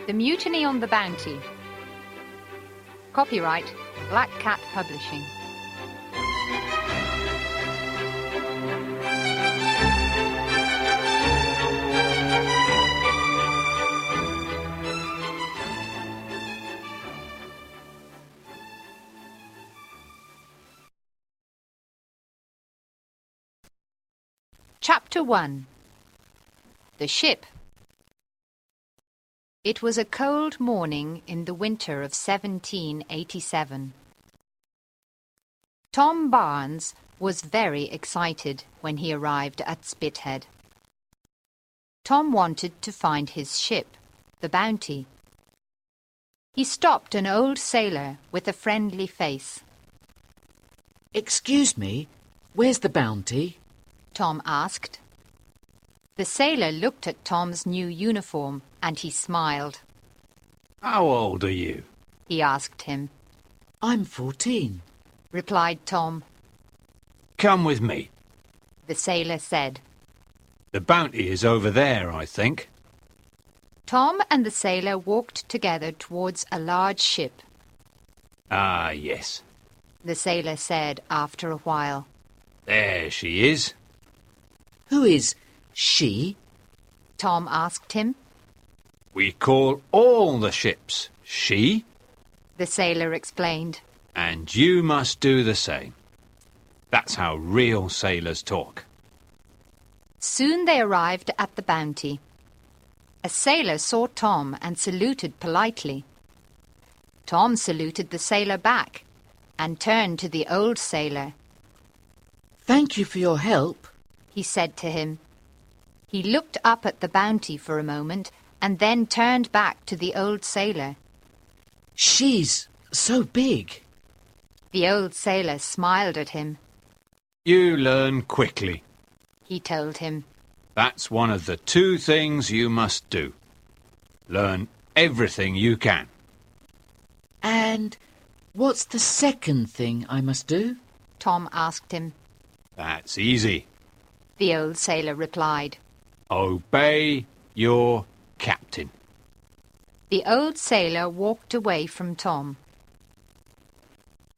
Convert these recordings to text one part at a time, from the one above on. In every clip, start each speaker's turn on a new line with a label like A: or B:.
A: The Mutiny on the Bounty. Copyright Black Cat Publishing. Chapter 1. The Ship. It was a cold morning in the winter of 1787. Tom Barnes was very excited when he arrived at Spithead. Tom wanted to find his ship, the Bounty. He stopped an old sailor with a friendly face.
B: "Excuse me, where's the Bounty?"
A: Tom asked. The sailor looked at Tom's new uniform and he smiled.
C: "How old are you?"
A: he asked him.
B: "I'm 14.
A: Replied Tom.
C: "Come with me.
A: The sailor said.
C: The Bounty is over there, I think."
A: Tom and the sailor walked together towards a large ship.
C: "Ah, yes.
A: The sailor said after a while.
C: There she is."
B: Who is she?
A: Tom asked him.
C: "We call all the ships she,
A: The sailor explained.
C: and you must do the same. That's how real sailors talk."
A: Soon they arrived at the Bounty. A sailor saw Tom and saluted politely. Tom saluted the sailor back and turned to the old sailor.
B: "Thank you for your help,"
A: he said to him. He looked up at the Bounty for a moment and then turned back to the old sailor.
B: "She's so big."
A: The old sailor smiled at him.
C: "You learn quickly.
A: He told him.
C: That's one of the 2 things you must do. Learn everything you can."
B: "And what's the second thing I must do?"
A: Tom asked him.
C: "That's easy.
A: The old sailor replied.
C: Obey your captain."
A: The old sailor walked away from Tom.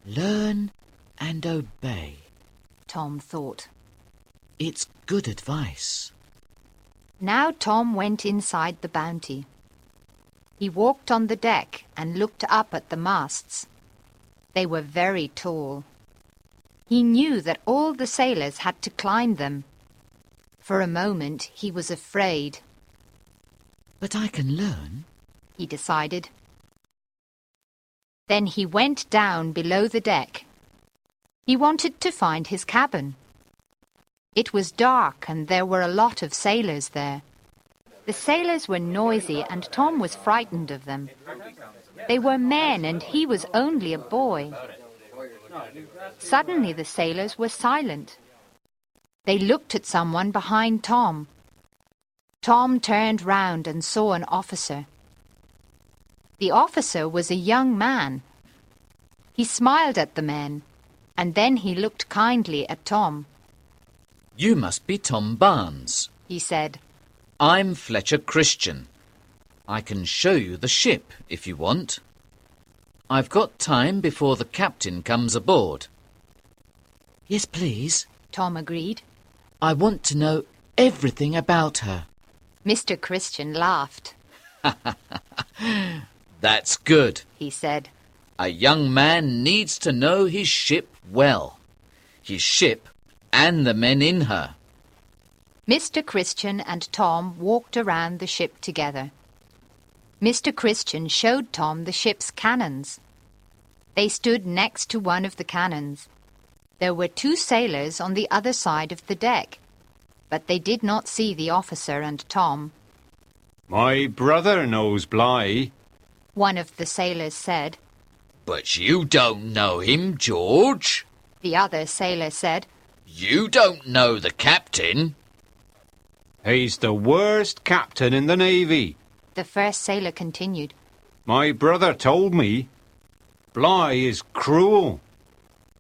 B: Learn and obey,
A: Tom thought.
B: It's good advice.
A: Now Tom went inside the Bounty. He walked on the deck and looked up at the masts. They were very tall. He knew that all the sailors had to climb them. For a moment he was afraid.
B: But I can learn,
A: he decided. Then he went down below the deck. He wanted to find his cabin. It was dark and there were a lot of sailors there. The sailors were noisy and Tom was frightened of them. They were men and he was only a boy. Suddenly the sailors were silent. They looked at someone behind Tom. Tom turned round and saw an officer. The officer was a young man. He smiled at the men, and then he looked kindly at Tom.
D: "You must be Tom Barnes,"
A: he said.
D: "I'm Fletcher Christian. I can show you the ship if you want. I've got time before the captain comes aboard."
B: "Yes, please,"
A: Tom agreed.
B: "I want to know everything about her."
A: Mr. Christian laughed.
D: "That's good,"
A: he said.
D: "A young man needs to know his ship well. His ship and the men in her."
A: Mr. Christian and Tom walked around the ship together. Mr. Christian showed Tom the ship's cannons. They stood next to one of the cannons. There were 2 sailors on the other side of the deck, but they did not see the officer and Tom.
C: "My brother knows Bligh,"
A: one of the sailors said.
D: "But you don't know him, George,"
A: The other sailor said.
D: "You don't know the captain."
C: "He's the worst captain in the Navy,"
A: The first sailor continued.
C: "My brother told me. Bligh is cruel,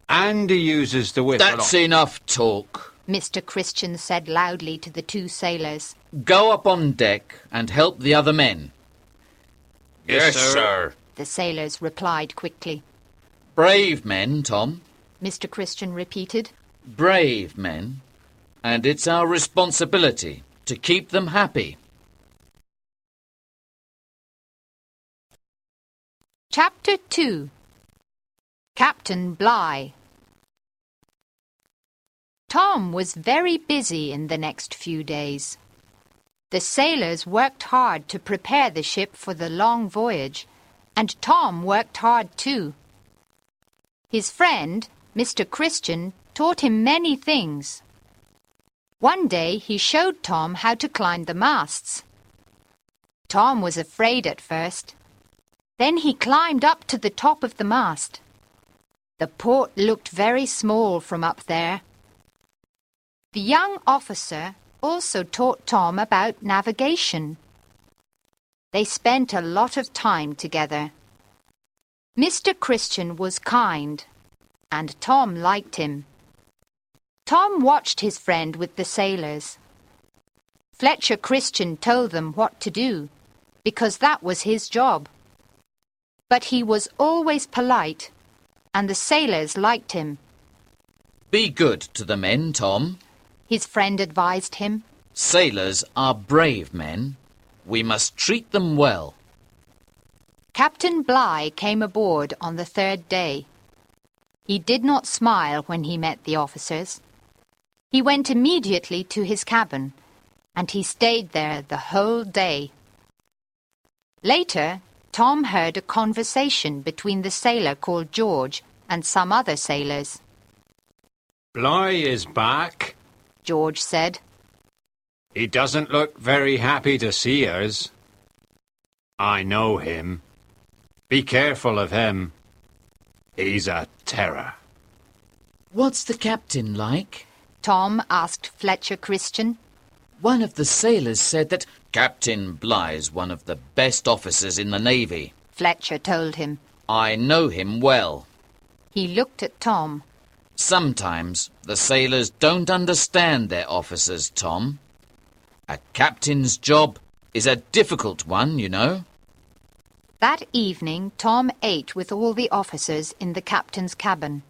C: and he uses the whip a lot."
D: "That's enough talk,"
A: Mr. Christian said loudly to the 2 sailors.
D: "Go up on deck and help the other men.
C: Yes, sir.
A: The sailors replied quickly.
D: Brave men, Tom.
A: Mr. Christian repeated.
D: Brave men. And it's our responsibility to keep them happy.
A: Chapter 2. Captain Bligh. Tom was very busy in the next few days. The sailors worked hard to prepare the ship for the long voyage, and Tom worked hard too. His friend, Mr. Christian, taught him many things. One day he showed Tom how to climb the masts. Tom was afraid at first. Then he climbed up to the top of the mast. The port looked very small from up there. The young officer also taught Tom about navigation. They spent a lot of time together. Mr. Christian was kind, and Tom liked him. Tom watched his friend with the sailors. Fletcher Christian told them what to do, because that was his job. But he was always polite, and the sailors liked him.
D: Be good to the men, Tom.
A: His friend advised him.
D: Sailors are brave men. We must treat them well.
A: Captain Bligh came aboard on the third day. He did not smile when he met the officers. He went immediately to his cabin, and he stayed there the whole day. Later, Tom heard a conversation between the sailor called George and some other sailors.
C: Bligh is back,
A: George said.
C: He doesn't look very happy to see us. I know him. Be careful of him. He's a terror.
B: What's the captain like?
A: Tom asked Fletcher Christian.
B: One of the sailors said that
D: Captain Bligh's one of the best officers in the Navy.
A: Fletcher told him.
D: I know him well.
A: He looked at Tom.
D: Sometimes the sailors don't understand their officers, Tom. A captain's job is a difficult one, you know.
A: That evening, Tom ate with all the officers in the captain's cabin.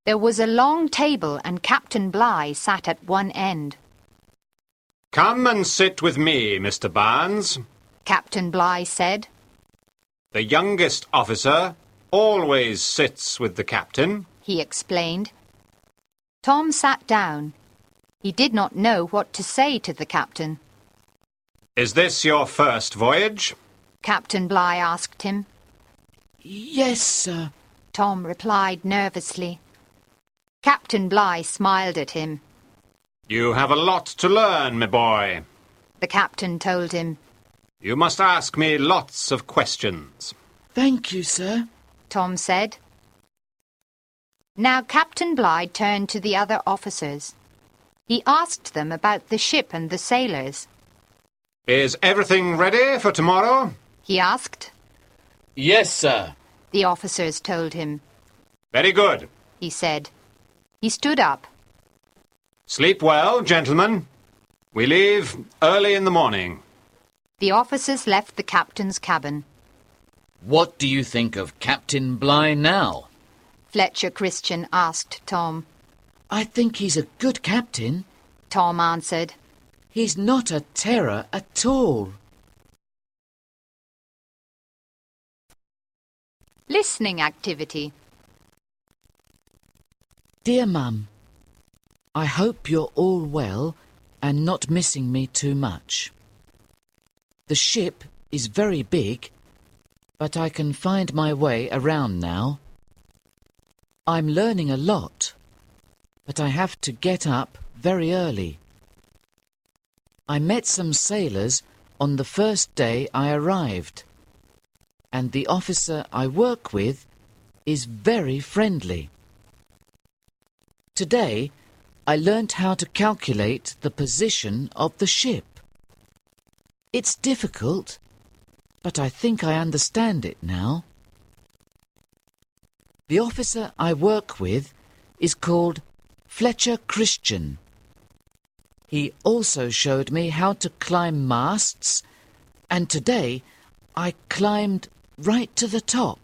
A: There was a long table and Captain Bligh sat at one end.
C: Come and sit with me, Mr. Barnes,
A: Captain Bligh said.
C: The youngest officer always sits with the captain.
A: He explained. Tom sat down. He did not know what to say to the captain.
C: Is this your first voyage?
A: Captain Bligh asked him.
B: Yes, sir,
A: Tom replied nervously. Captain Bligh smiled at him.
C: You have a lot to learn, my boy.
A: The captain told him.
C: You must ask me lots of questions.
B: Thank you, sir,
A: Tom said. Now Captain Bligh turned to the other officers. He asked them about the ship and the sailors.
C: Is everything ready for tomorrow?
A: He asked.
D: Yes, sir.
A: The officers told him.
C: Very good.
A: He said. He stood up.
C: Sleep well, gentlemen. We leave early in the morning.
A: The officers left the captain's cabin.
D: What do you think of Captain Bligh now?
A: Fletcher Christian asked Tom.
B: I think he's a good captain.
A: Tom answered.
B: He's not a terror at all.
A: Listening activity.
B: Dear Mum, I hope you're all well and not missing me too much. The ship is very big, but I can find my way around now. I'm learning a lot, but I have to get up very early. I met some sailors on the first day I arrived, and the officer I work with is very friendly. Today, I learnt how to calculate the position of the ship. It's difficult, but I think I understand it now. The officer I work with is called Fletcher Christian. He also showed me how to climb masts, and today I climbed right to the top.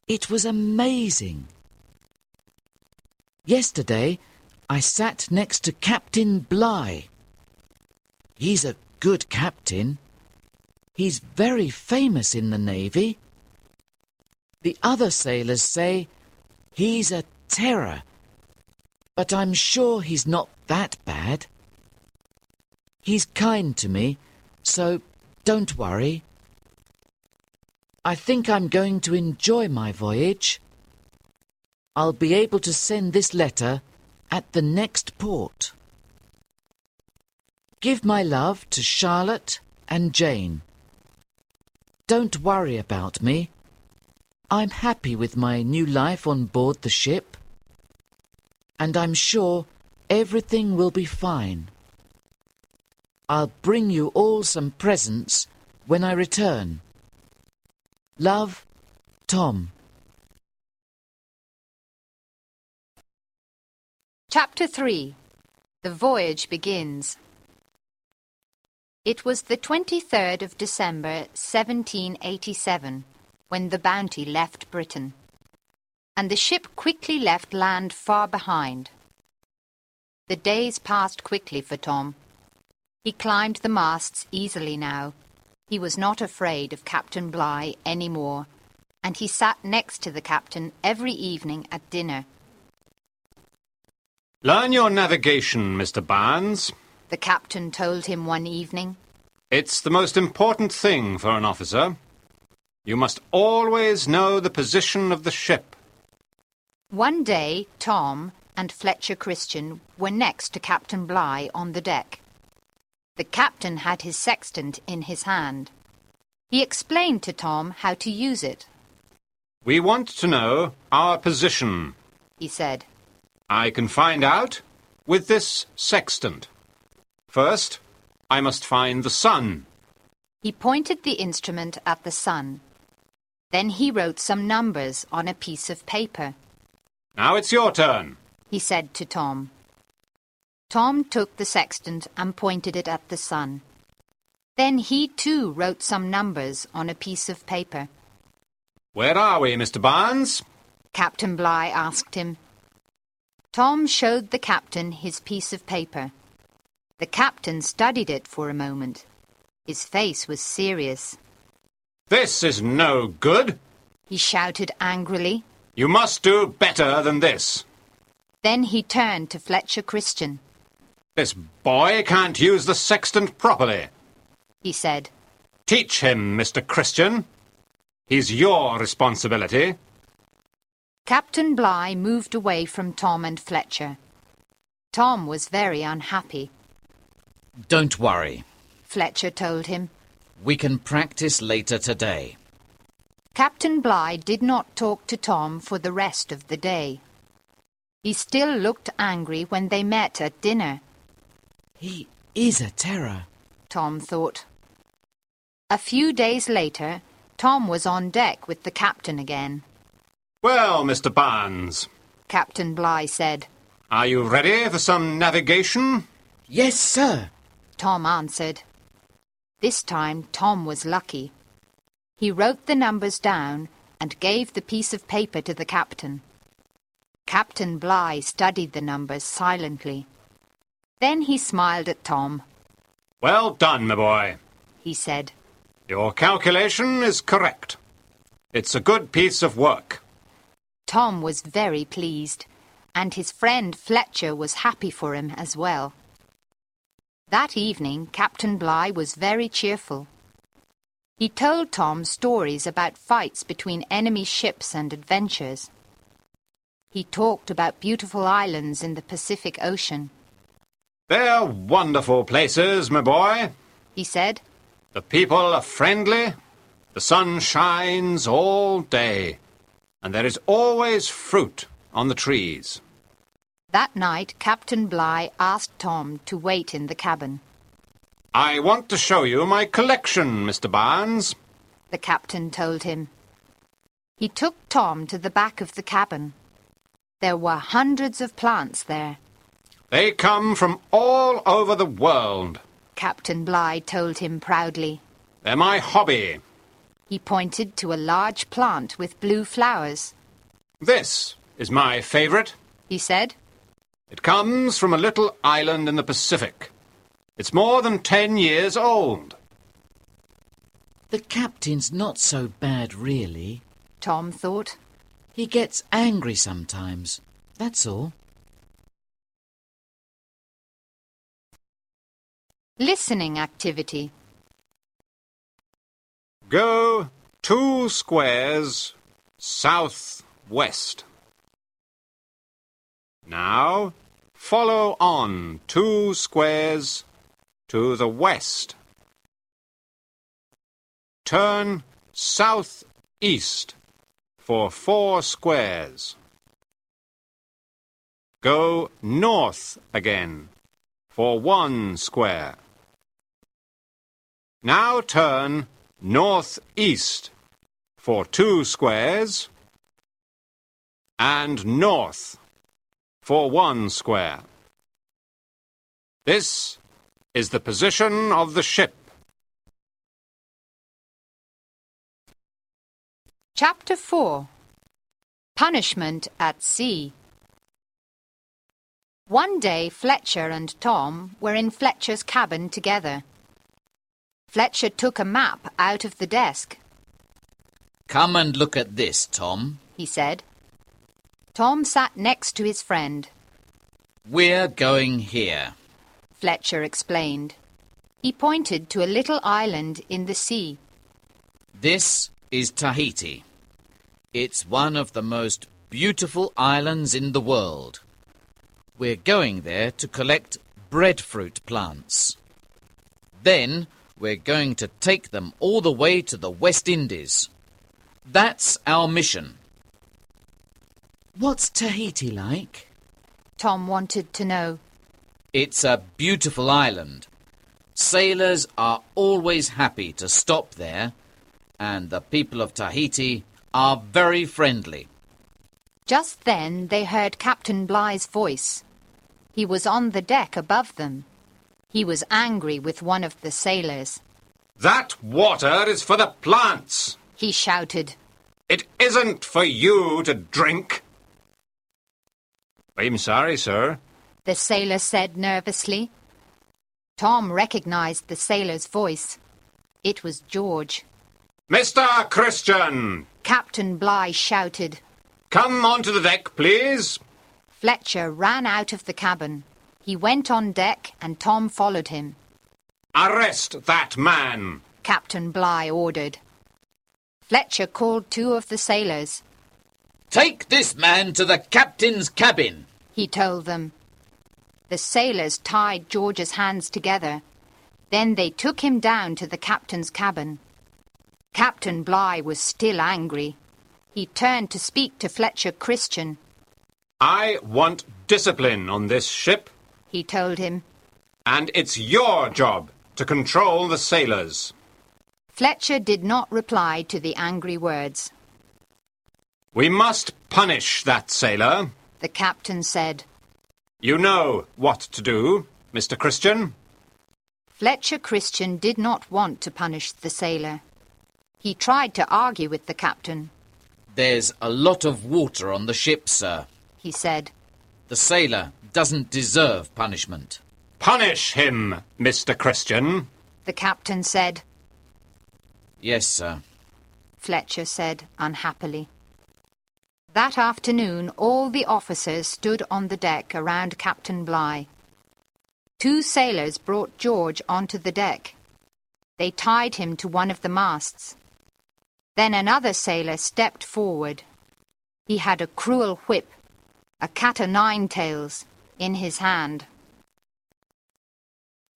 B: It was amazing. Yesterday, I sat next to Captain Bligh. He's a good captain. He's very famous in the Navy. The other sailors say he's a terror, but I'm sure he's not that bad. He's kind to me, so don't worry. I think I'm going to enjoy my voyage. I'll be able to send this letter at the next port. Give my love to Charlotte and Jane. Don't worry about me. I'm happy with my new life on board the ship, and I'm sure everything will be fine. I'll bring you all some presents when I return. Love, Tom.
A: Chapter 3. The Voyage Begins. It was the 23rd of December, 1787, when the Bounty left Britain, and the ship quickly left land far behind. The days passed quickly for Tom. He climbed the masts easily now. He was not afraid of Captain Bligh any more, and he sat next to the captain every evening at dinner.
C: Learn your navigation, Mr. Barnes.
A: The captain told him one evening.
C: It's the most important thing for an officer. You must always know the position of the ship.
A: One day, Tom and Fletcher Christian were next to Captain Bligh on the deck. The captain had his sextant in his hand. He explained to Tom how to use it.
C: We want to know our position,
A: he said.
C: I can find out with this sextant. First, I must find the sun.
A: He pointed the instrument at the sun. Then he wrote some numbers on a piece of paper.
C: Now it's your turn,
A: he said to Tom. Tom took the sextant and pointed it at the sun. Then he too wrote some numbers on a piece of paper.
C: Where are we, Mr. Barnes?
A: Captain Bligh asked him. Tom showed the captain his piece of paper. The captain studied it for a moment. His face was serious.
C: This is no good,
A: he shouted angrily.
C: You must do better than this.
A: Then he turned to Fletcher Christian.
C: This boy can't use the sextant properly,
A: he said.
C: Teach him, Mr. Christian. He's your responsibility.
A: Captain Bligh moved away from Tom and Fletcher. Tom was very unhappy.
D: Don't worry,
A: Fletcher told him.
D: we can practice later today.
A: Captain Bligh did not talk to Tom for the rest of the day. He still looked angry when they met at dinner.
B: He is a terror,
A: Tom thought. A few days later, Tom was on deck with the captain again.
C: Well, Mr. Barnes,
A: Captain Bligh said.
C: are you ready for some navigation?
B: Yes, sir.
A: Tom answered. This time Tom was lucky. He wrote the numbers down and gave the piece of paper to the captain. Captain Bligh studied the numbers silently. Then he smiled at Tom.
C: Well done, my boy,
A: he said.
C: Your calculation is correct. It's a good piece of work.
A: Tom was very pleased, and his friend Fletcher was happy for him as well. That evening, Captain Bligh was very cheerful. He told Tom stories about fights between enemy ships and adventures. He talked about beautiful islands in the Pacific Ocean.
C: They're wonderful places, my boy,
A: He said.
C: The people are friendly, the sun shines all day, and there is always fruit on the trees.
A: That night, Captain Bligh asked Tom to wait in the cabin.
C: I want to show you my collection, Mr. Barnes.
A: The captain told him. He took Tom to the back of the cabin. There were hundreds of plants there.
C: They come from all over the world.
A: Captain Bligh told him proudly.
C: They're my hobby.
A: He pointed to a large plant with blue flowers.
C: This is my favourite.
A: He said.
C: It comes from a little island in the Pacific. It's more than 10 years old.
B: The captain's not so bad, really.
A: Tom thought.
B: He gets angry sometimes, that's all.
A: Listening activity.
C: Go 2 squares south-west. Now, follow on 2 squares to the west. Turn south-east for 4 squares. Go north again for 1 square. Now turn north-east for 2 squares and north for 1 square. This is the position of the ship.
A: Chapter 4. Punishment at Sea. One day Fletcher and Tom were in Fletcher's cabin together. Fletcher took a map out of the desk.
D: Come and look at this, Tom.
A: He said. Tom sat next to his friend.
D: We're going here.
A: Fletcher explained. He pointed to a little island in the sea.
D: This is Tahiti. It's one of the most beautiful islands in the world. We're going there to collect breadfruit plants. Then we're going to take them all the way to the West Indies. That's our mission.
B: What's Tahiti like?
A: Tom wanted to know.
D: It's a beautiful island. Sailors are always happy to stop there, and the people of Tahiti are very friendly.
A: Just then they heard Captain Bligh's voice. He was on the deck above them. He was angry with one of the sailors.
C: That water is for the plants,
A: He shouted.
C: It isn't for you to drink. I'm sorry, sir.
A: The sailor said nervously. Tom recognized the sailor's voice. It was George.
C: Mr. Christian!
A: Captain Bligh shouted.
C: Come onto the deck, please.
A: Fletcher ran out of the cabin. He went on deck and Tom followed him.
C: Arrest that man.
A: Captain Bligh ordered. Fletcher called 2 of the sailors.
D: Take this man to the captain's cabin,
A: He told them. The sailors tied George's hands together. Then they took him down to the captain's cabin. Captain Bligh was still angry. He turned to speak to Fletcher Christian.
C: I want discipline on this ship,
A: He told him.
C: and it's your job to control the sailors.
A: Fletcher did not reply to the angry words.
C: We must punish that sailor.
A: The captain said.
C: You know what to do, Mr. Christian.
A: Fletcher Christian did not want to punish the sailor. He tried to argue with the captain.
D: There's a lot of water on the ship, sir.
A: He said.
D: The sailor doesn't deserve punishment.
C: Punish him, Mr. Christian.
A: The captain said.
D: Yes, sir.
A: Fletcher said unhappily. That afternoon all the officers stood on the deck around Captain Bligh. 2 sailors brought George onto the deck. They tied him to one of the masts. Then another sailor stepped forward. He had a cruel whip, a cat-o'-nine-tails, in his hand.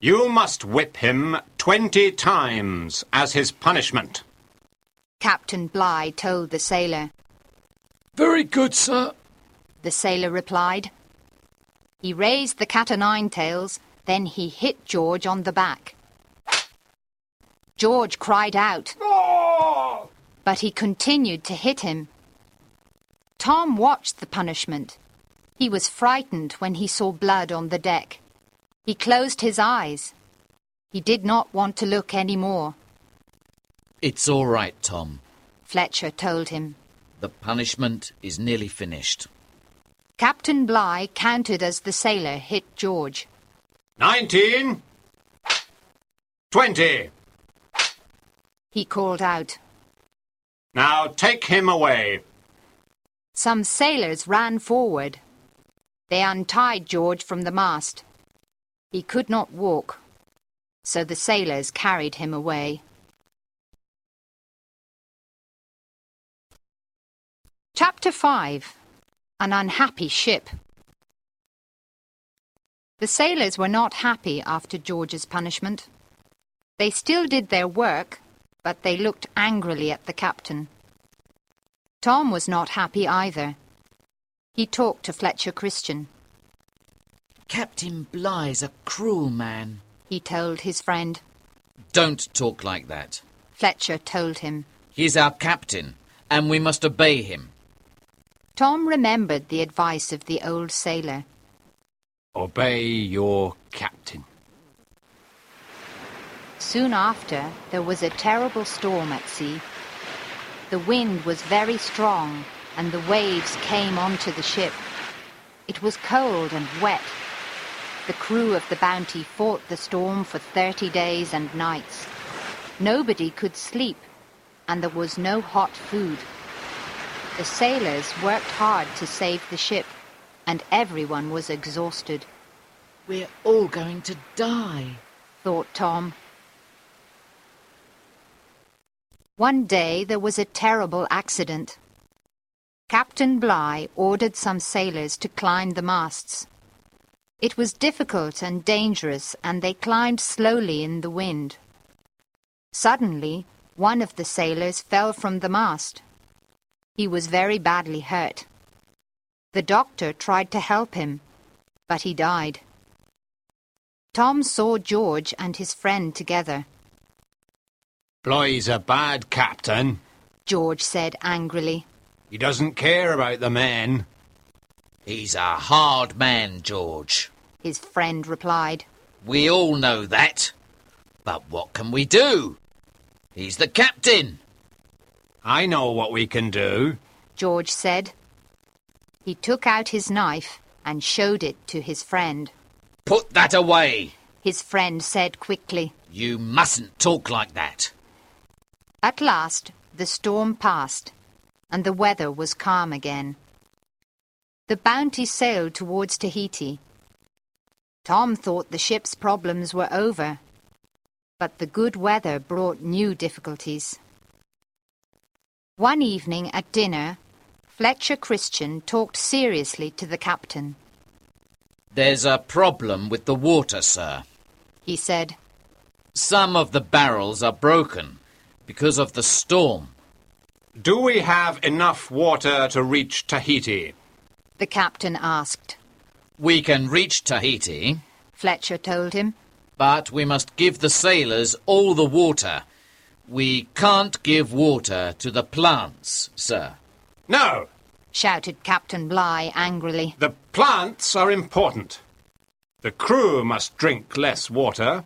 C: You must whip him 20 times as his punishment.
A: Captain Bligh told the sailor.
D: Very good, sir.
A: The sailor replied. He raised the cat-o'-nine-tails, then he hit George on the back. George cried out,
C: Oh!
A: but he continued to hit him. Tom watched the punishment. He was frightened when he saw blood on the deck. He closed his eyes. He did not want to look any more.
D: It's all right, Tom.
A: Fletcher told him.
D: The punishment is nearly finished.
A: Captain Bligh counted as the sailor hit George.
C: 19. 20.
A: He called out.
C: Now take him away.
A: Some sailors ran forward. They untied George from the mast. He could not walk, so the sailors carried him away. Chapter 5. An Unhappy Ship. The sailors were not happy after George's punishment. They still did their work, but they looked angrily at the captain. Tom was not happy either. He talked to Fletcher Christian.
B: Captain Bligh's a cruel man,
A: He told his friend.
D: Don't talk like that.
A: Fletcher told him.
D: He's our captain, and we must obey him.
A: Tom remembered the advice of the old sailor.
C: Obey your captain.
A: Soon after, there was a terrible storm at sea. The wind was very strong, and the waves came onto the ship. It was cold and wet. The crew of the Bounty fought the storm for 30 days and nights. Nobody could sleep, and there was no hot food. The sailors worked hard to save the ship, and everyone was exhausted.
B: We're all going to die,
A: thought Tom. One day there was a terrible accident. Captain Bligh ordered some sailors to climb the masts. It was difficult and dangerous, and they climbed slowly in the wind. Suddenly, one of the sailors fell from the mast. He was very badly hurt. The doctor tried to help him, but he died. Tom saw George and his friend together.
C: Bligh's a bad captain.
A: George said angrily.
C: He doesn't care about the men.
D: He's a hard man, George.
A: His friend replied.
D: We all know that. But what can we do? He's the captain.
C: I know what we can do.
A: George said. He took out his knife and showed it to his friend.
D: Put that away.
A: His friend said quickly.
D: You mustn't talk like that.
A: At last, the storm passed, and the weather was calm again. The Bounty sailed towards Tahiti. Tom thought the ship's problems were over, but the good weather brought new difficulties. One evening at dinner, Fletcher Christian talked seriously to the captain.
D: There's a problem with the water, sir,
A: he said.
D: Some of the barrels are broken because of the storm.
C: Do we have enough water to reach Tahiti?
A: The captain asked.
D: We can reach Tahiti,
A: Fletcher told him.
D: but we must give the sailors all the water. We can't give water to the plants, sir.
C: No,
A: Shouted Captain Bligh angrily.
C: the plants are important. The crew must drink less water.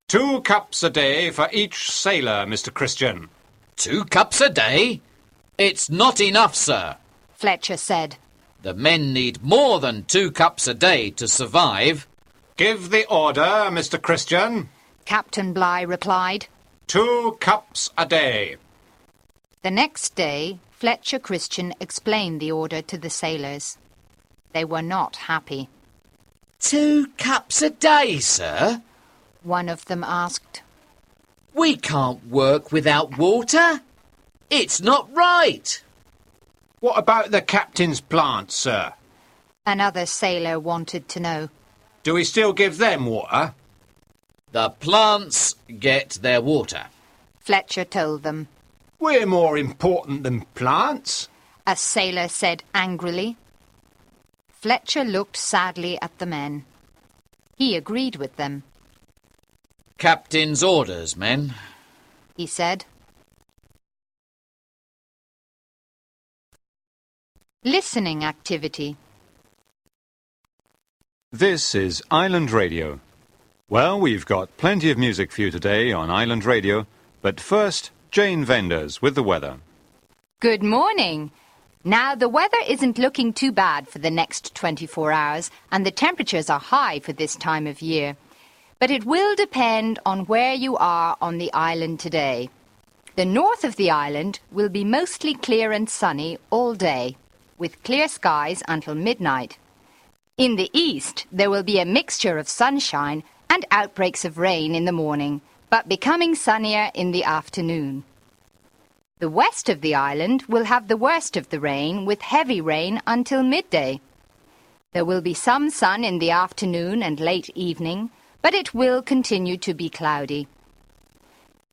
C: 2 cups a day for each sailor, Mr. Christian.
D: 2 cups a day? It's not enough, sir.
A: Fletcher said.
D: The men need more than 2 cups a day to survive.
C: Give the order, Mr. Christian.
A: Captain Bligh replied.
C: 2 cups a day.
A: The next day, Fletcher Christian explained the order to the sailors. They were not happy.
B: 2 cups a day, sir?
A: One of them asked.
B: We can't work without water. It's not right.
C: What about the captain's plants, sir?
A: Another sailor wanted to know.
C: Do we still give them water?
D: The plants get their water.
A: Fletcher told them.
C: We're more important than plants.
A: A sailor said angrily. Fletcher looked sadly at the men. He agreed with them.
D: Captain's orders, men.
A: He said. Listening activity.
E: This is Island Radio. Well, we've got plenty of music for you today on Island Radio, but first, Jane Vendors with the weather.
A: Good morning. Now, the weather isn't looking too bad for the next 24 hours, and the temperatures are high for this time of year. But it will depend on where you are on the island today. The north of the island will be mostly clear and sunny all day, with clear skies until midnight. In the east, there will be a mixture of sunshine and outbreaks of rain in the morning, but becoming sunnier in the afternoon. The west of the island will have the worst of the rain, with heavy rain until midday. There will be some sun in the afternoon and late evening, but it will continue to be cloudy.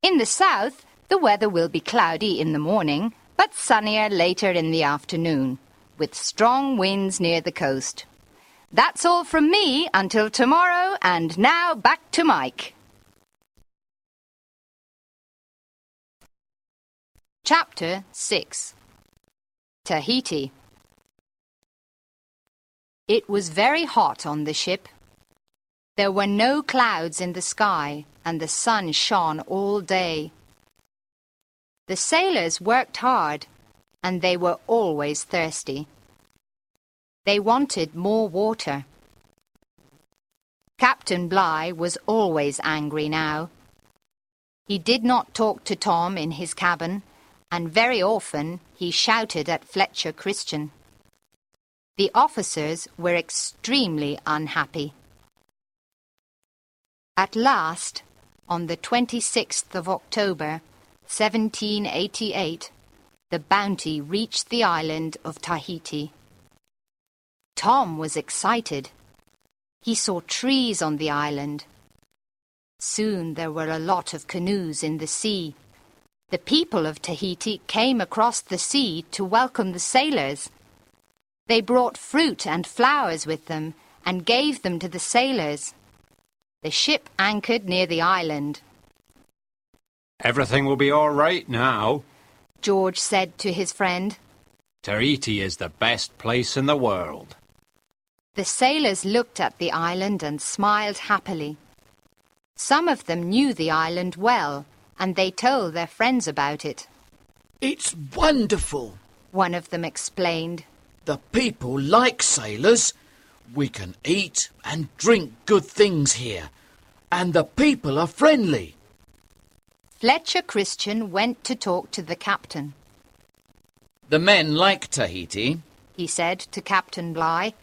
A: In the south, the weather will be cloudy in the morning, but sunnier later in the afternoon, with strong winds near the coast. That's all from me until tomorrow, and now back to Mike. Chapter 6. Tahiti. It was very hot on the ship. There were no clouds in the sky, and the sun shone all day. The sailors worked hard, and they were always thirsty. They wanted more water. Captain Bligh was always angry now. He did not talk to Tom in his cabin, and very often he shouted at Fletcher Christian. The officers were extremely unhappy. At last, on the 26th of October, 1788, the Bounty reached the island of Tahiti. Tom was excited. He saw trees on the island. Soon there were a lot of canoes in the sea. The people of Tahiti came across the sea to welcome the sailors. They brought fruit and flowers with them and gave them to the sailors. The ship anchored near the island.
C: Everything will be all right now,
A: George said to his friend.
C: Tahiti is the best place in the world.
A: The sailors looked at the island and smiled happily. Some of them knew the island well, and they told their friends about it.
B: It's wonderful,
A: one of them explained.
B: The people like sailors. We can eat and drink good things here, and the people are friendly.
A: Fletcher Christian went to talk to the captain.
D: The men like Tahiti.
A: He said to Captain Bligh.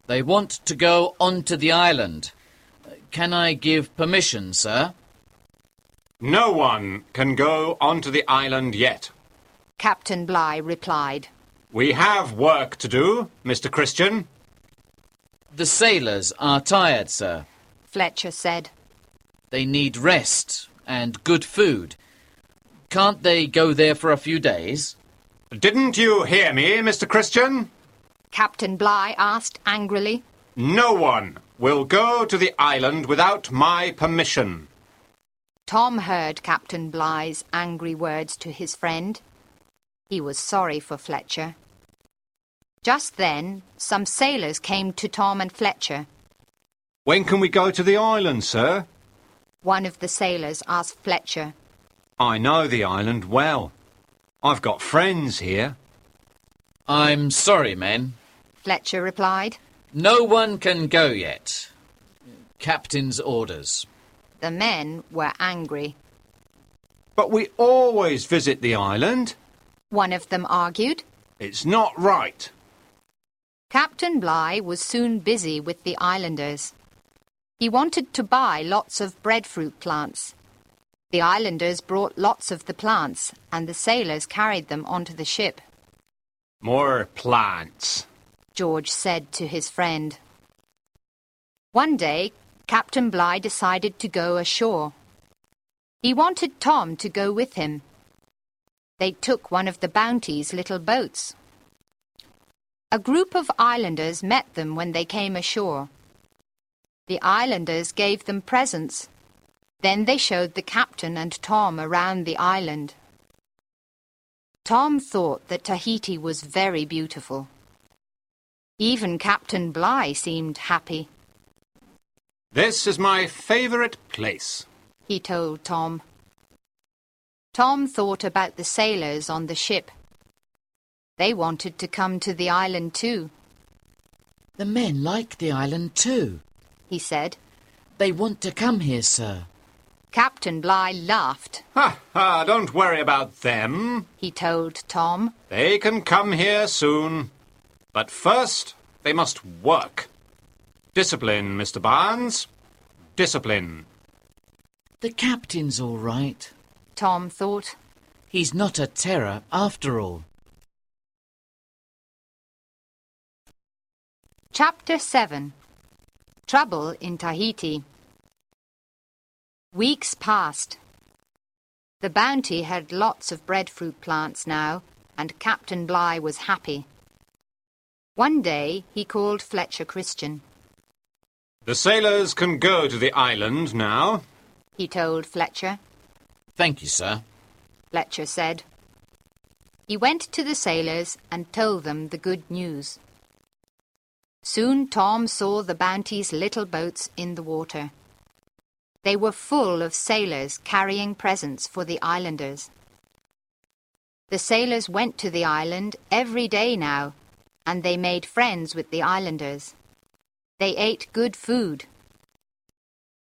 D: They want to go onto the island. Can I give permission, sir?
C: No one can go onto the island yet,
A: Captain Bligh replied.
C: We have work to do, Mr. Christian.
D: The sailors are tired, sir.
A: Fletcher said.
D: They need rest and good food. Can't they go there for a few days?
C: Didn't you hear me, Mr. Christian?
A: Captain Bligh asked angrily.
C: No one will go to the island without my permission.
A: Tom heard Captain Bligh's angry words to his friend. He was sorry for Fletcher. Just then, some sailors came to Tom and Fletcher.
C: When can we go to the island, sir?
A: One of the sailors asked Fletcher.
C: I know the island well. I've got friends here.
D: I'm sorry, men.
A: Fletcher replied.
D: No one can go yet. Captain's orders.
A: The men were angry.
C: But we always visit the island.
A: One of them argued.
C: It's not right.
A: Captain Bligh was soon busy with the islanders. He wanted to buy lots of breadfruit plants. The islanders brought lots of the plants, and the sailors carried them onto the ship.
C: More plants,
A: George said to his friend. One day, Captain Bligh decided to go ashore. He wanted Tom to go with him. They took one of the Bounty's little boats. A group of islanders met them when they came ashore. The islanders gave them presents. Then they showed the captain and Tom around the island. Tom thought that Tahiti was very beautiful. Even Captain Bligh seemed happy.
C: This is my favourite place,
A: he told Tom. Tom thought about the sailors on the ship. They wanted to come to the island too.
B: The men like the island too,
A: He said.
B: They want to come here, sir.
A: Captain Bligh laughed.
C: Ha ha, don't worry about them.
A: He told Tom.
C: They can come here soon. But first, they must work. Discipline, Mr. Barnes. Discipline.
B: The captain's all right.
A: Tom thought.
B: He's not a terror after all.
A: Chapter 7. Trouble in Tahiti. Weeks passed. The Bounty had lots of breadfruit plants now, and Captain Bligh was happy. One day he called Fletcher Christian.
C: The sailors can go to the island now.
A: He told Fletcher.
D: Thank you, sir.
A: Fletcher said. He went to the sailors and told them the good news. Soon Tom saw the Bounty's little boats in the water. They were full of sailors carrying presents for the islanders. The sailors went to the island every day now, and they made friends with the islanders. They ate good food.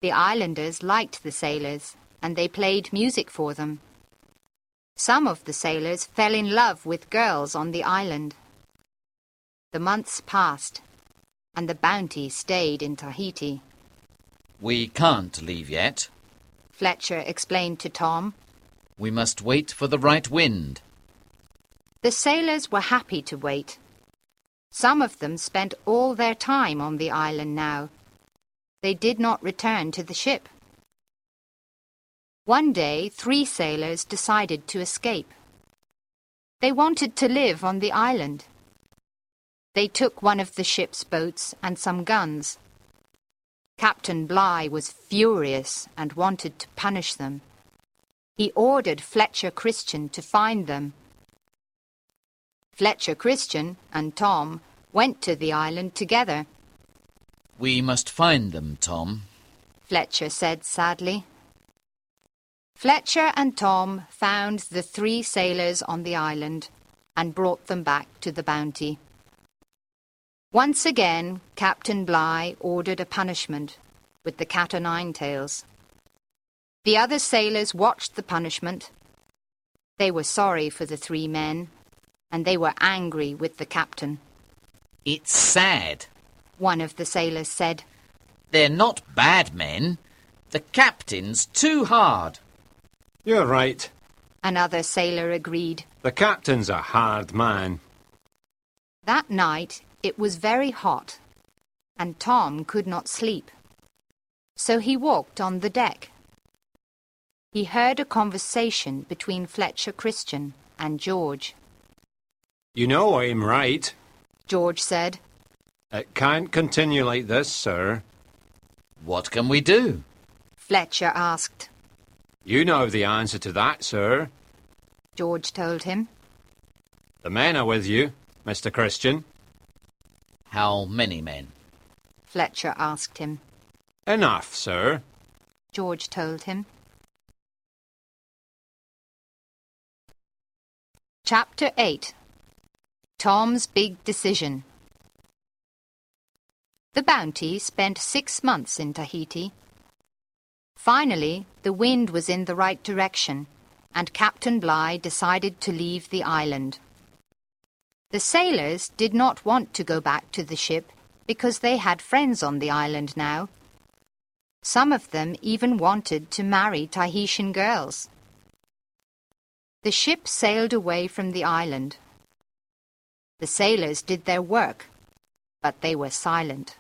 A: The islanders liked the sailors, and they played music for them. Some of the sailors fell in love with girls on the island. The months passed, and the Bounty stayed in Tahiti.
D: We can't leave yet.
A: Fletcher explained to Tom.
D: We must wait for the right wind.
A: The sailors were happy to wait. Some of them spent all their time on the island now. They did not return to the ship. One day, 3 sailors decided to escape. They wanted to live on the island. They took one of the ship's boats and some guns. Captain Bligh was furious and wanted to punish them. He ordered Fletcher Christian to find them. Fletcher Christian and Tom went to the island together.
D: We must find them, Tom.
A: Fletcher said sadly. Fletcher and Tom found the 3 sailors on the island and brought them back to the Bounty. Once again, Captain Bligh ordered a punishment with the cat-o'-nine-tails. The other sailors watched the punishment. They were sorry for the 3 men, and they were angry with the captain.
D: It's sad.
A: One of the sailors said.
D: They're not bad men. The captain's too hard.
C: You're right.
A: Another sailor agreed.
C: The captain's a hard man.
A: That night it was very hot, and Tom could not sleep. So he walked on the deck. He heard a conversation between Fletcher Christian and George.
C: You know I'm right.
A: George said.
C: It can't continue like this, sir.
D: What can we do?
A: Fletcher asked.
C: You know the answer to that, sir.
A: George told him.
C: The men are with you, Mr. Christian.
D: How many men?
A: Fletcher asked him.
C: Enough, sir.
A: George told him. Chapter 8. Tom's Big Decision. The Bounty spent 6 months in Tahiti. Finally, the wind was in the right direction, and Captain Bligh decided to leave the island. The sailors did not want to go back to the ship because they had friends on the island now. Some of them even wanted to marry Tahitian girls. The ship sailed away from the island. The sailors did their work, but they were silent.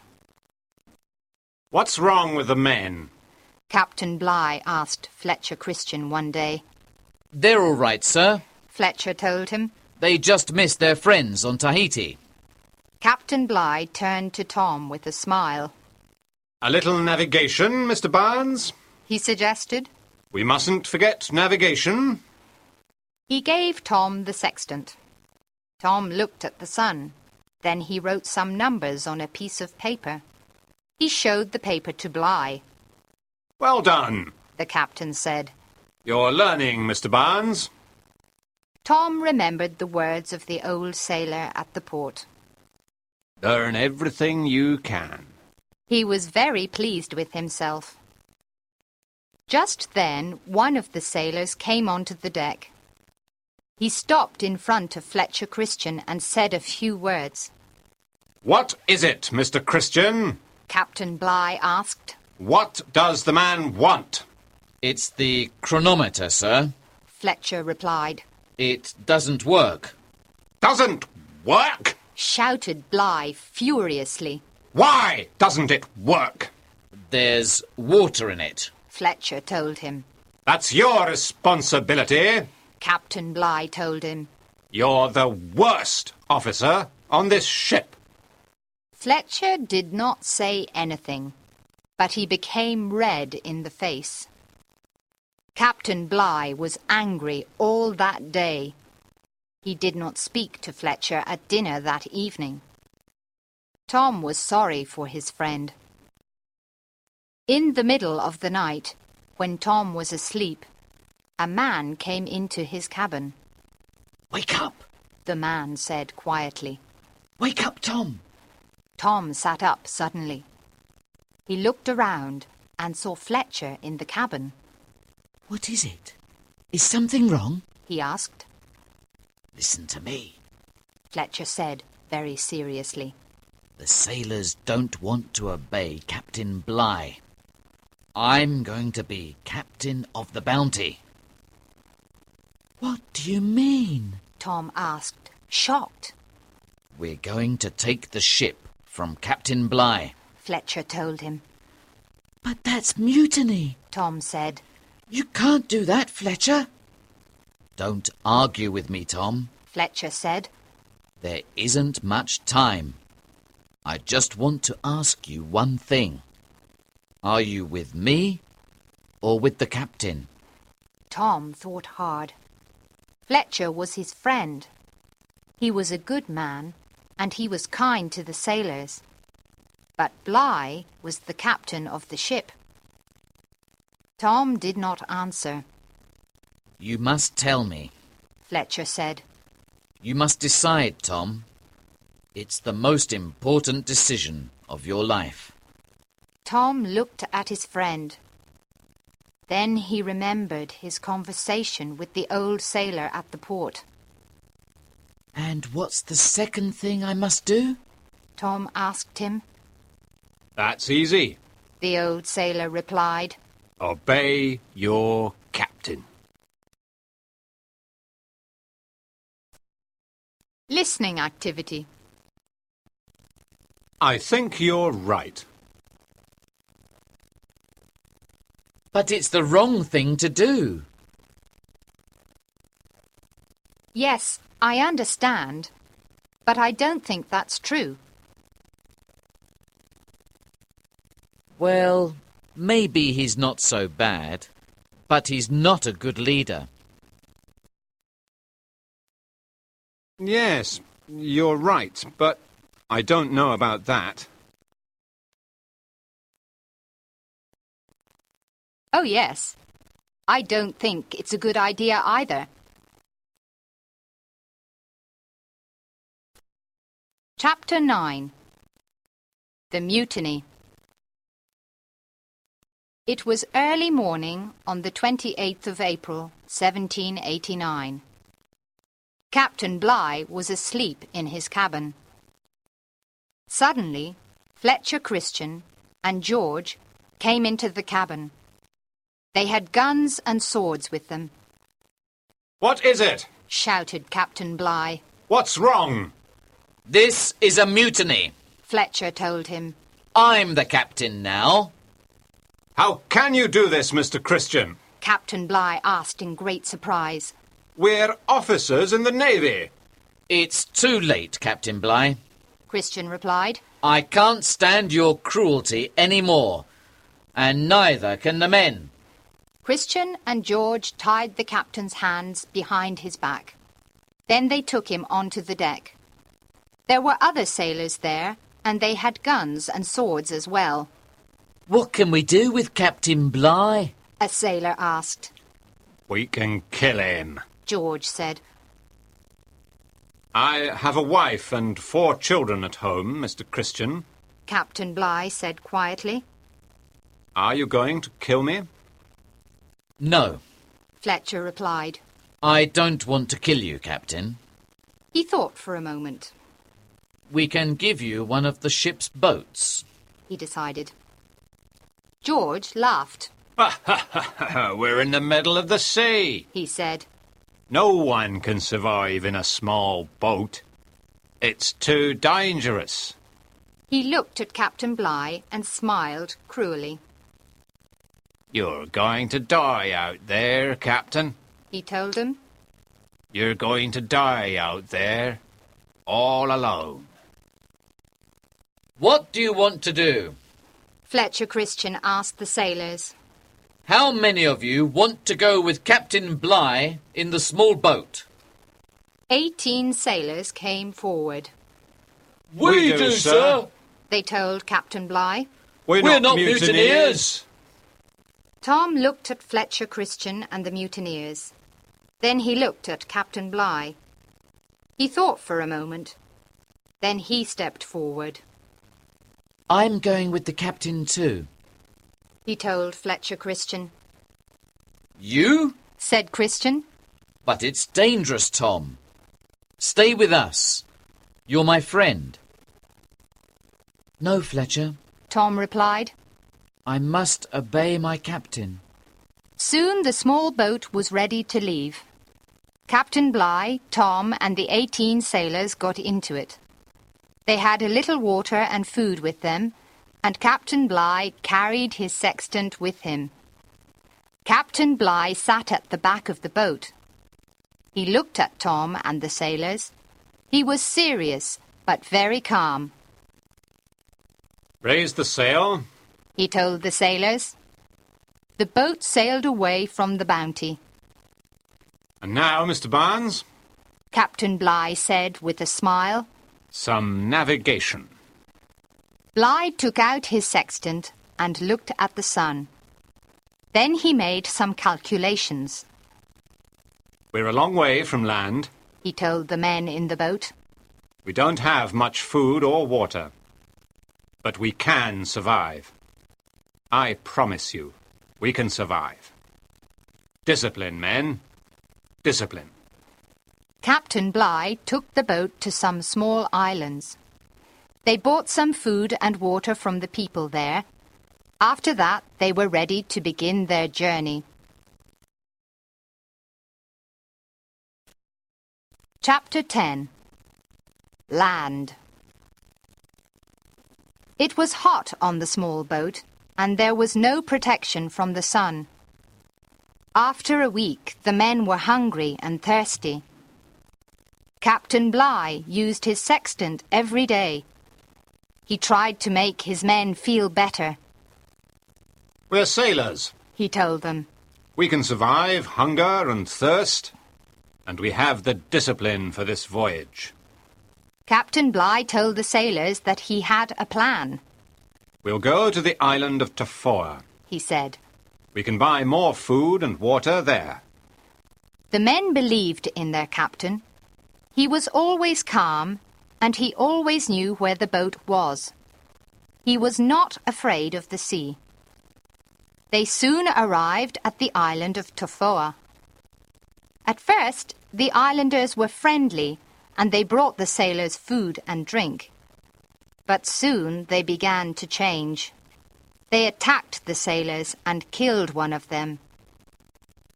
C: What's wrong with the men?
A: Captain Bligh asked Fletcher Christian one day.
D: They're all right, sir.
A: Fletcher told him.
D: They just missed their friends on Tahiti.
A: Captain Bligh turned to Tom with a smile.
C: A little navigation, Mr. Barnes?
A: He suggested.
C: We mustn't forget navigation.
A: He gave Tom the sextant. Tom looked at the sun. Then he wrote some numbers on a piece of paper. He showed the paper to Bligh.
C: Well done,
A: The captain said.
C: You're learning, Mr. Barnes.
A: Tom remembered the words of the old sailor at the port.
C: Learn everything you can.
A: He was very pleased with himself. Just then, one of the sailors came onto the deck. He stopped in front of Fletcher Christian and said a few words.
C: What is it, Mr. Christian?
A: Captain Bligh asked.
C: What does the man want?
D: It's the chronometer, sir.
A: Fletcher replied.
D: It doesn't work.
C: Doesn't work?
A: Shouted Bligh furiously.
C: Why doesn't it work?
D: There's water in it.
A: Fletcher told him.
C: That's your responsibility.
A: Captain Bligh told him.
C: You're the worst officer on this ship.
A: Fletcher did not say anything, but he became red in the face. Captain Bligh was angry all that day. He did not speak to Fletcher at dinner that evening. Tom was sorry for his friend. In the middle of the night, when Tom was asleep, a man came into his cabin.
B: Wake up!
A: The man said quietly.
B: Wake up, Tom!
A: Tom sat up suddenly. He looked around and saw Fletcher in the cabin.
B: What is it? Is something wrong?
A: He asked.
B: Listen to me.
A: Fletcher said very seriously.
D: The sailors don't want to obey Captain Bligh. I'm going to be captain of the Bounty.
B: What do you mean?
A: Tom asked, shocked.
D: We're going to take the ship from Captain Bligh.
A: Fletcher told him.
B: But that's mutiny.
A: Tom said.
B: You can't do that, Fletcher.
D: Don't argue with me, Tom.
A: Fletcher said.
D: There isn't much time. I just want to ask you one thing. Are you with me or with the captain?
A: Tom thought hard. Fletcher was his friend. He was a good man, and he was kind to the sailors. But Bligh was the captain of the ship. Tom did not answer.
D: You must tell me.
A: Fletcher said.
D: You must decide, Tom. It's the most important decision of your life.
A: Tom looked at his friend. Then he remembered his conversation with the old sailor at the port.
B: And what's the second thing I must do?
A: Tom asked him.
C: That's easy.
A: The old sailor replied.
C: Obey your captain.
A: Listening activity.
C: I think you're right.
D: But it's the wrong thing to do.
A: Yes, I understand, but I don't think that's true.
D: Well, maybe he's not so bad, but he's not a good leader.
C: Yes, you're right, but I don't know about that.
A: Oh, yes. I don't think it's a good idea either. Chapter 9. The Mutiny. It was early morning on the 28th of April, 1789. Captain Bligh was asleep in his cabin. Suddenly, Fletcher Christian and George came into the cabin. They had guns and swords with them.
C: What is it?
A: Shouted Captain Bligh.
C: What's wrong?
D: This is a mutiny.
A: Fletcher told him.
D: I'm the captain now.
C: How can you do this, Mr. Christian?
A: Captain Bligh asked in great surprise.
C: We're officers in the Navy.
D: It's too late, Captain Bligh.
A: Christian replied.
D: I can't stand your cruelty any more, and neither can the men.
A: Christian and George tied the captain's hands behind his back. Then they took him onto the deck. There were other sailors there, and they had guns and swords as well.
B: What can we do with Captain Bligh?
A: A sailor asked.
C: We can kill him,
A: George said.
C: I have a wife and 4 children at home, Mr. Christian.
A: Captain Bligh said quietly.
C: Are you going to kill me?
D: No,
A: Fletcher replied.
D: I don't want to kill you, Captain.
A: He thought for a moment.
D: We can give you one of the ship's boats.
A: He decided. George laughed.
C: We're in the middle of the sea,
A: He said.
C: No one can survive in a small boat. It's too dangerous.
A: He looked at Captain Bligh and smiled cruelly.
C: You're going to die out there, Captain.
A: He told him.
C: You're going to die out there, all alone.
D: What do you want to do?
A: Fletcher Christian asked the sailors.
D: How many of you want to go with Captain Bligh in the small boat?
A: 18 sailors came forward.
C: We do, sir.
A: They told Captain Bligh.
C: We're not mutineers.
A: Tom looked at Fletcher Christian and the mutineers. Then he looked at Captain Bligh. He thought for a moment. Then he stepped forward.
B: I'm going with the captain too.
A: He told Fletcher Christian.
D: You?
A: Said Christian.
D: But it's dangerous, Tom. Stay with us. You're my friend.
B: No, Fletcher.
A: Tom replied.
B: I must obey my captain.
A: Soon the small boat was ready to leave. Captain Bligh, Tom and the 18 sailors got into it. They had a little water and food with them, and Captain Bligh carried his sextant with him. Captain Bligh sat at the back of the boat. He looked at Tom and the sailors. He was serious, but very calm.
C: Raise the sail.
A: He told the sailors. The boat sailed away from the Bounty.
C: And now, Mr. Barnes,
A: Captain Bligh said with a smile.
C: some navigation.
A: Bligh took out his sextant and looked at the sun. Then he made some calculations.
C: We're a long way from land.
A: He told the men in the boat.
C: We don't have much food or water. But we can survive. I promise you, we can survive. Discipline, men. Discipline.
A: Captain Bligh took the boat to some small islands. They bought some food and water from the people there. After that, they were ready to begin their journey. Chapter 10. Land. It was hot on the small boat, and there was no protection from the sun. After a week, the men were hungry and thirsty. Captain Bligh used his sextant every day. He tried to make his men feel better.
C: We're sailors.
A: He told them.
C: We can survive hunger and thirst, and we have the discipline for this voyage.
A: Captain Bligh told the sailors that he had a plan.
C: We'll go to the island of Tafoa.
A: He said.
C: We can buy more food and water there.
A: The men believed in their captain. He was always calm, and he always knew where the boat was. He was not afraid of the sea. They soon arrived at the island of Tafoa. At first, the islanders were friendly, and they brought the sailors food and drink. But soon they began to change. They attacked the sailors and killed one of them.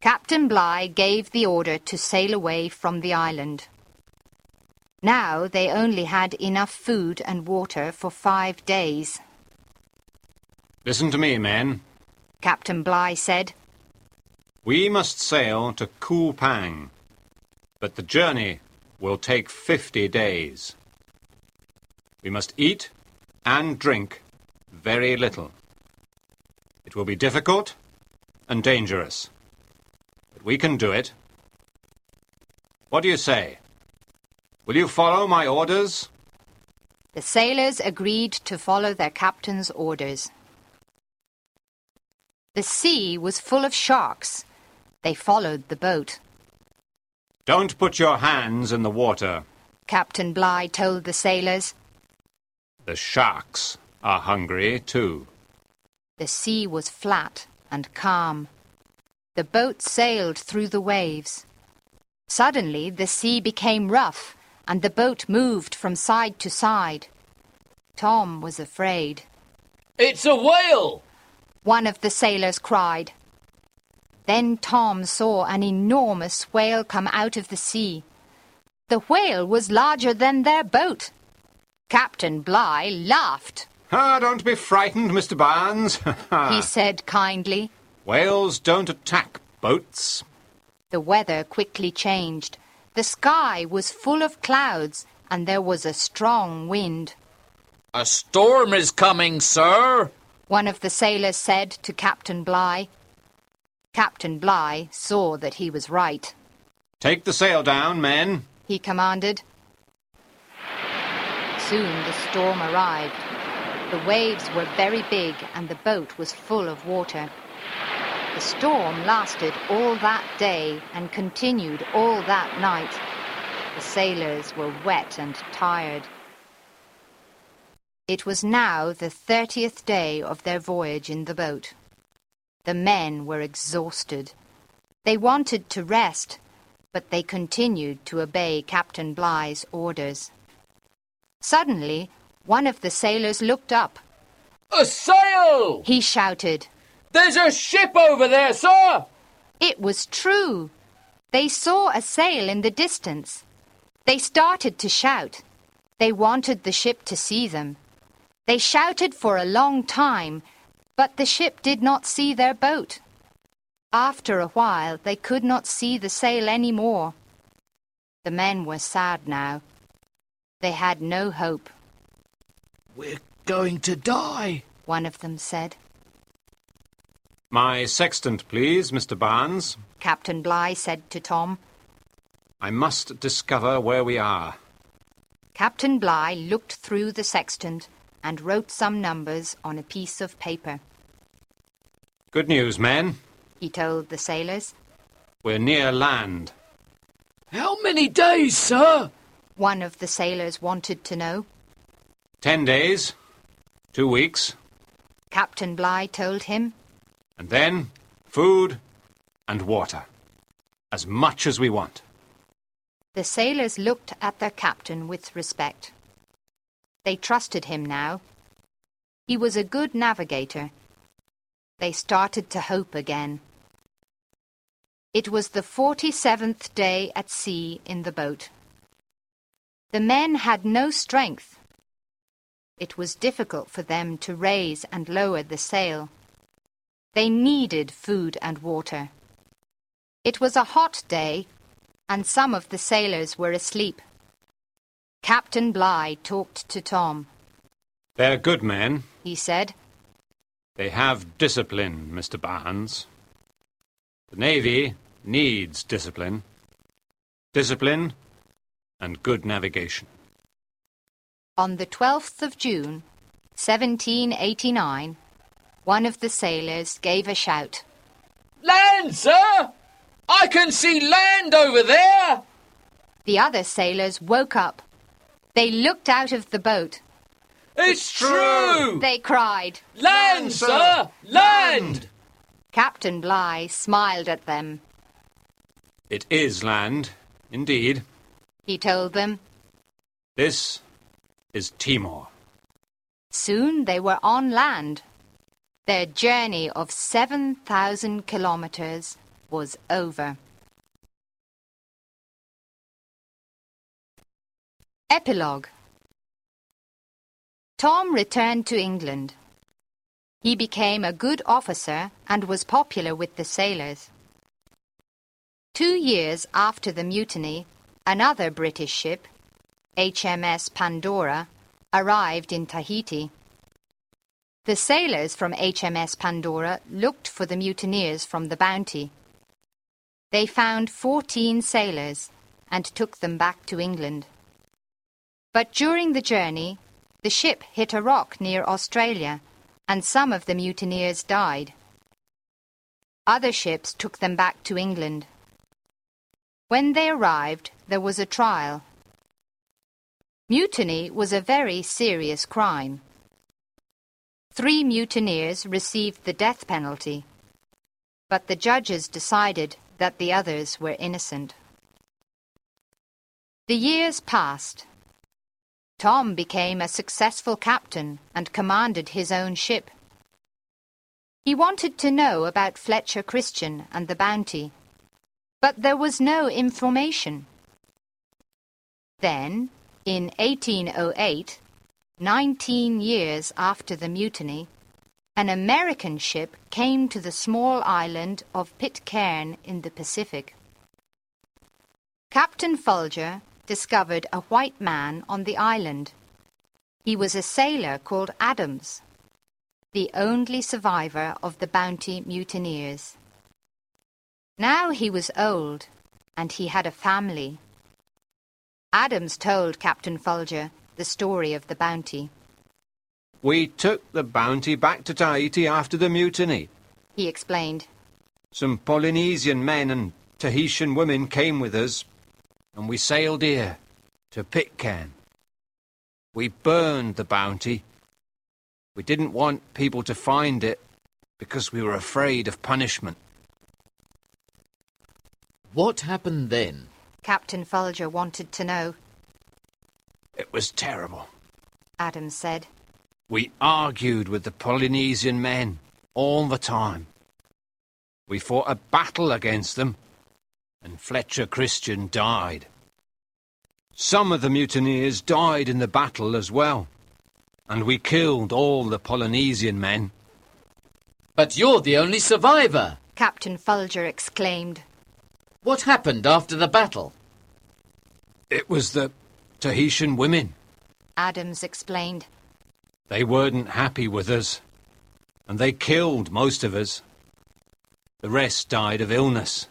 A: Captain Bligh gave the order to sail away from the island. Now they only had enough food and water for 5 days.
C: Listen to me, men.
A: Captain Bligh said.
C: We must sail to Kupang, but the journey will take 50 days. We must eat and drink very little. It will be difficult and dangerous, but we can do it. What do you say? Will you follow my orders?
A: The sailors agreed to follow their captain's orders. The sea was full of sharks. They followed the boat.
C: Don't put your hands in the water.
A: Captain Bligh told the sailors.
C: The sharks are hungry too.
A: The sea was flat and calm. The boat sailed through the waves. Suddenly the sea became rough and the boat moved from side to side. Tom was afraid.
D: It's a whale!
A: One of the sailors cried. Then Tom saw an enormous whale come out of the sea. The whale was larger than their boat. Captain Bligh laughed.
C: Don't be frightened, Mr. Barnes,
A: He said kindly.
C: Whales don't attack boats.
A: The weather quickly changed. The sky was full of clouds and there was a strong wind.
D: A storm is coming, sir.
A: One of the sailors said to Captain Bligh. Captain Bligh saw that he was right.
C: Take the sail down, men.
A: He commanded. Soon the storm arrived. The waves were very big and the boat was full of water. The storm lasted all that day and continued all that night. The sailors were wet and tired. It was now the 30th day of their voyage in the boat. The men were exhausted. They wanted to rest, but they continued to obey Captain Bligh's orders. Suddenly, one of the sailors looked up.
D: A sail!
A: He shouted.
D: There's a ship over there, sir!
A: It was true. They saw a sail in the distance. They started to shout. They wanted the ship to see them. They shouted for a long time, but the ship did not see their boat. After a while, they could not see the sail any more. The men were sad now. They had no hope.
B: We're going to die,
A: one of them said.
C: My sextant, please, Mr. Barnes.
A: Captain Bligh said to Tom.
C: I must discover where we are.
A: Captain Bligh looked through the sextant and wrote some numbers on a piece of paper.
C: Good news, men.
A: He told the sailors.
C: We're near land.
B: How many days, sir?
A: One of the sailors wanted to know.
C: 10 days. 2 weeks.
A: Captain Bligh told him.
C: And then food and water. As much as we want.
A: The sailors looked at their captain with respect. They trusted him now. He was a good navigator. They started to hope again. It was the 47th day at sea in the boat. The men had no strength. It was difficult for them to raise and lower the sail. They needed food and water. It was a hot day, and some of the sailors were asleep. Captain Bligh talked to Tom.
C: They're good men,
A: he said.
C: They have discipline, Mr. Barnes. The Navy needs discipline. Discipline and good navigation.
A: On the 12th of June, 1789, one of the sailors gave a shout.
D: Land, sir! I can see land over there!
A: The other sailors woke up. They looked out of the boat.
D: It's true!
A: They cried.
D: Land, sir! Land!
A: Captain Bligh smiled at them.
C: It is land, indeed.
A: He told them.
C: This is Timor.
A: Soon they were on land. Their journey of 7,000 kilometers was over. Epilogue. Tom returned to England. He became a good officer and was popular with the sailors. 2 years after the mutiny, another British ship, HMS Pandora, arrived in Tahiti. The sailors from HMS Pandora looked for the mutineers from the Bounty. They found 14 sailors and took them back to England. But during the journey, the ship hit a rock near Australia, and some of the mutineers died. Other ships took them back to England. When they arrived, there was a trial. Mutiny was a very serious crime. 3 mutineers received the death penalty, but the judges decided that the others were innocent. The years passed. Tom became a successful captain and commanded his own ship. He wanted to know about Fletcher Christian and the Bounty, but there was no information. Then, in 1808, 19 years after the mutiny, an American ship came to the small island of Pitcairn in the Pacific. Captain Folger discovered a white man on the island. He was a sailor called Adams, the only survivor of the Bounty mutineers. Now he was old, and he had a family. Adams told Captain Folger the story of the Bounty.
C: We took the Bounty back to Tahiti after the mutiny,
A: He explained.
C: Some Polynesian men and Tahitian women came with us, and we sailed here to Pitcairn. We burned the Bounty. We didn't want people to find it because we were afraid of punishment.
D: What happened then?
A: Captain Folger wanted to know.
C: It was terrible.
A: Adams said.
C: We argued with the Polynesian men all the time. We fought a battle against them, and Fletcher Christian died. Some of the mutineers died in the battle as well, and we killed all the Polynesian men.
D: But you're the only survivor!
A: Captain Folger exclaimed.
D: What happened after the battle?
C: It was the Tahitian women.
A: Adams explained.
C: They weren't happy with us, and they killed most of us. The rest died of illness.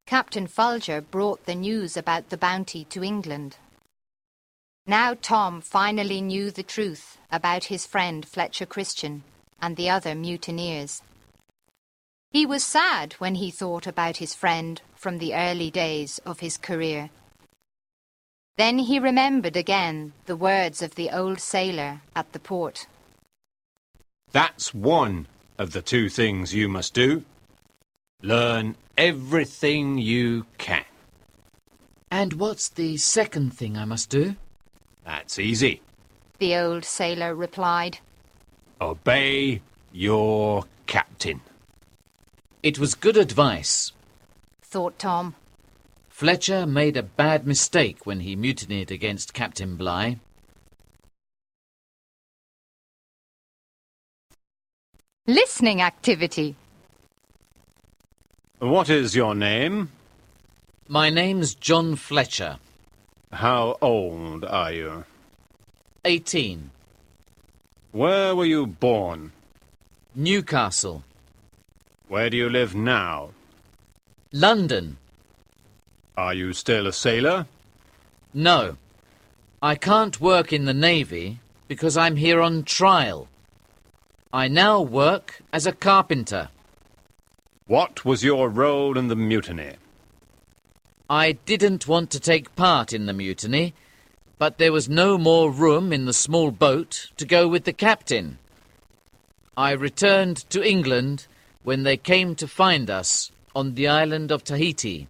A: Captain Folger brought the news about the Bounty to England. Now Tom finally knew the truth about his friend Fletcher Christian and the other mutineers. He was sad when he thought about his friend from the early days of his career. Then he remembered again the words of the old sailor at the port.
C: That's one of the 2 things you must do. Learn everything you can.
B: And what's the second thing I must do?
C: That's easy.
A: The old sailor replied.
C: Obey your captain.
D: It was good advice.
A: Thought Tom.
D: Fletcher made a bad mistake when he mutinied against Captain Bligh.
A: Listening activity.
C: What is your name?
D: My name's John Fletcher.
C: How old are you?
D: 18.
C: Where were you born?
D: Newcastle.
C: Where do you live now?
D: London.
C: Are you still a sailor?
D: No. I can't work in the Navy because I'm here on trial. I now work as a carpenter.
C: What was your role in the mutiny?
D: I didn't want to take part in the mutiny, but there was no more room in the small boat to go with the captain. I returned to England when they came to find us on the island of Tahiti.